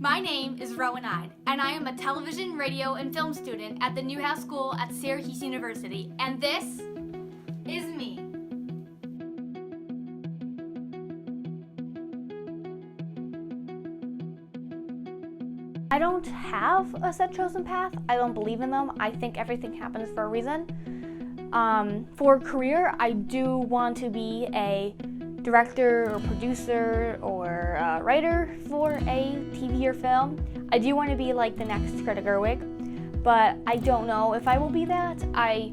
My name is Rowan Ide, and I am a television, radio, and film student at the Newhouse School at Syracuse University, and this is me. I don't have a set chosen path. I don't believe in them. I think everything happens for a reason. For a career, I do want to be a director or producer or writer for a TV or film. I do want to be like the next Greta Gerwig, but I don't know if I will be that. I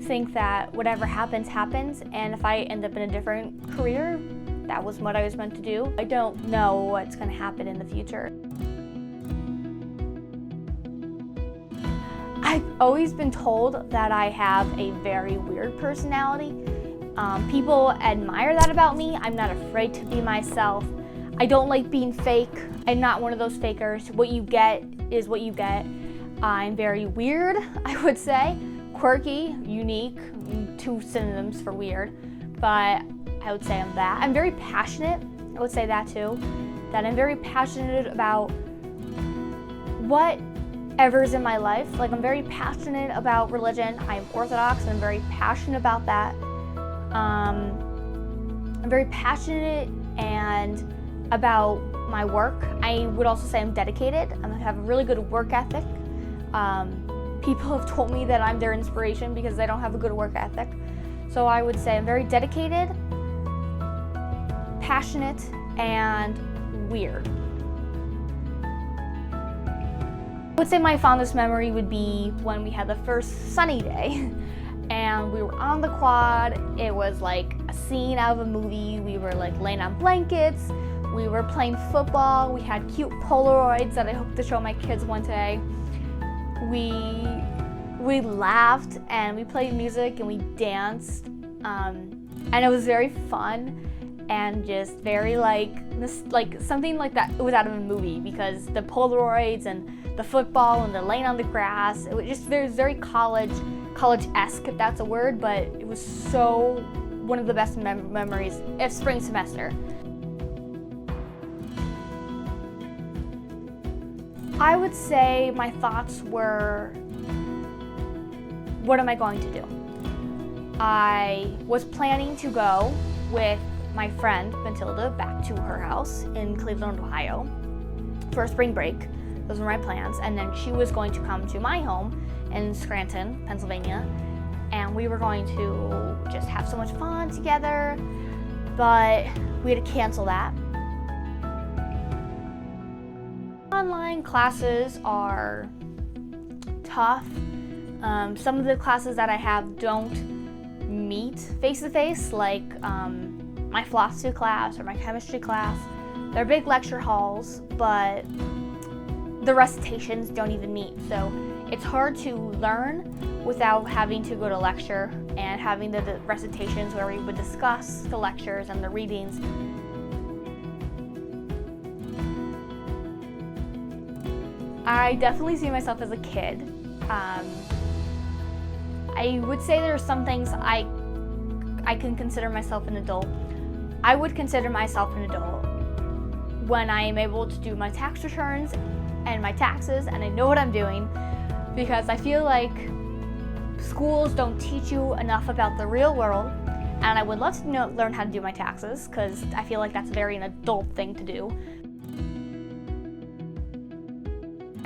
think that whatever happens, happens, and if I end up in a different career, that was what I was meant to do. I don't know what's going to happen in the future. I've always been told that I have a very weird personality. People admire that about me. I'm not afraid to be myself. I don't like being fake. I'm not one of those fakers. What you get is what you get. I'm very weird, I would say. Quirky, unique, two synonyms for weird. But I would say I'm that. I'm very passionate. I would say that too. That I'm very passionate about whatever's in my life. Like, I'm very passionate about religion. I'm Orthodox and I'm very passionate about that. I'm very passionate and about my work. I would also say I'm dedicated. I have a really good work ethic. People have told me that I'm their inspiration because I don't have a good work ethic. So I would say I'm very dedicated, passionate, and weird. I would say my fondest memory would be when we had the first sunny day. And we were on the quad. It was like a scene out of a movie. We were like laying on blankets. We were playing football. We had cute Polaroids that I hope to show my kids one day. We laughed and we played music and we danced. And it was very fun and just very like something like that. It was out of a movie because the Polaroids and the football and the laying on the grass. It was just very college-esque, if that's a word, but it was so one of the best memories of spring semester. I would say my thoughts were, what am I going to do? I was planning to go with my friend Matilda back to her house in Cleveland, Ohio for spring break. Those were my plans. And then she was going to come to my home in Scranton, Pennsylvania, and we were going to just have so much fun together, but we had to cancel that. Online classes are tough. Some of the classes that I have don't meet face-to-face, like my philosophy class or my chemistry class. They're big lecture halls, but the recitations don't even meet, so it's hard to learn without having to go to lecture and having the recitations where we would discuss the lectures and the readings. I definitely see myself as a kid. I would say there are some things I can consider myself an adult. I would consider myself an adult when I am able to do my tax returns and my taxes, and I know what I'm doing, because I feel like schools don't teach you enough about the real world, and I would love to learn how to do my taxes, because I feel like that's an adult thing to do.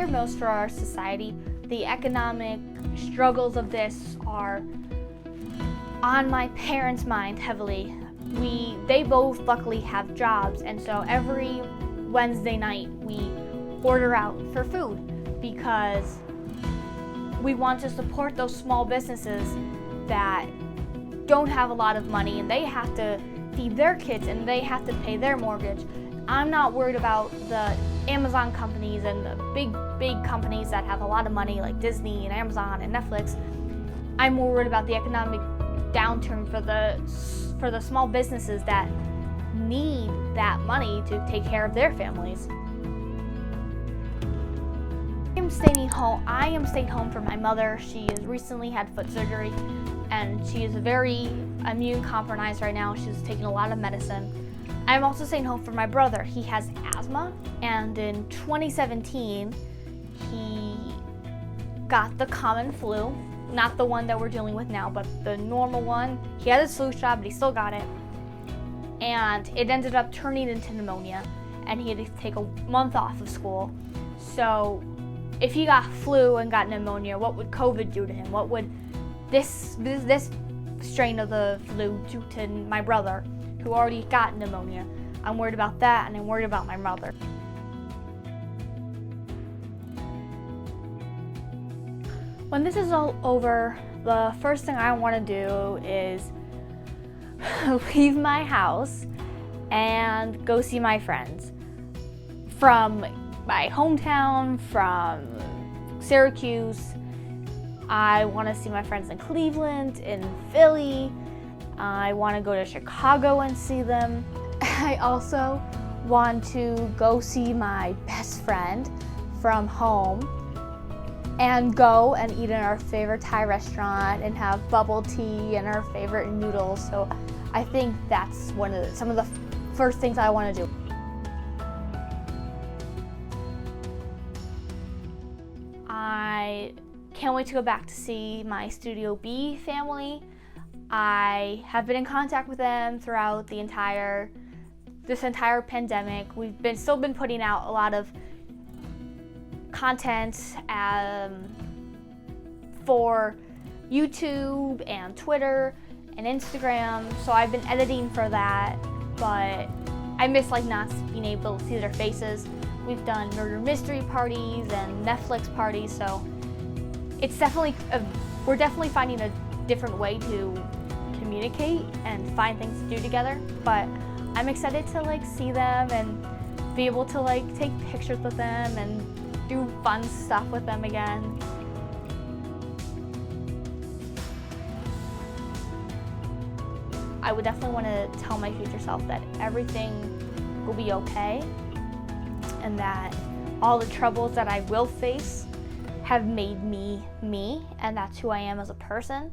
Most for our society, the economic struggles of this are on my parents' mind heavily. They both luckily have jobs, and so every Wednesday night we order out for food because we want to support those small businesses that don't have a lot of money and they have to feed their kids and they have to pay their mortgage. I'm not worried about the Amazon companies and the big companies that have a lot of money like Disney and Amazon and Netflix. I'm more worried about the economic downturn for the small businesses that need that money to take care of their families. I am staying home for my mother. She has recently had foot surgery and she is very immune compromised right now. She's taking a lot of medicine. I'm also staying home for my brother. He has asthma, and in 2017, he got the common flu, not the one that we're dealing with now, but the normal one. He had his flu shot, but he still got it. And it ended up turning into pneumonia, and he had to take a month off of school. So if he got flu and got pneumonia, what would COVID do to him? What would this strain of the flu do to my brother, who already got pneumonia? I'm worried about that, and I'm worried about my mother. When this is all over, the first thing I want to do is leave my house and go see my friends from my hometown, from Syracuse. I want to see my friends in Cleveland, in Philly. I want to go to Chicago and see them. I also want to go see my best friend from home and go and eat in our favorite Thai restaurant and have bubble tea and our favorite noodles. So I think that's some of the first things I want to do. I can't wait to go back to see my Studio B family. I have been in contact with them throughout this entire pandemic. We've still been putting out a lot of content for YouTube and Twitter and Instagram, so I've been editing for that, but I miss not being able to see their faces. We've done murder mystery parties and Netflix parties, so it's we're definitely finding a different way to communicate and find things to do together, but I'm excited to see them and be able to take pictures with them and do fun stuff with them again. I would definitely want to tell my future self that everything will be okay and that all the troubles that I will face have made me me, and that's who I am as a person.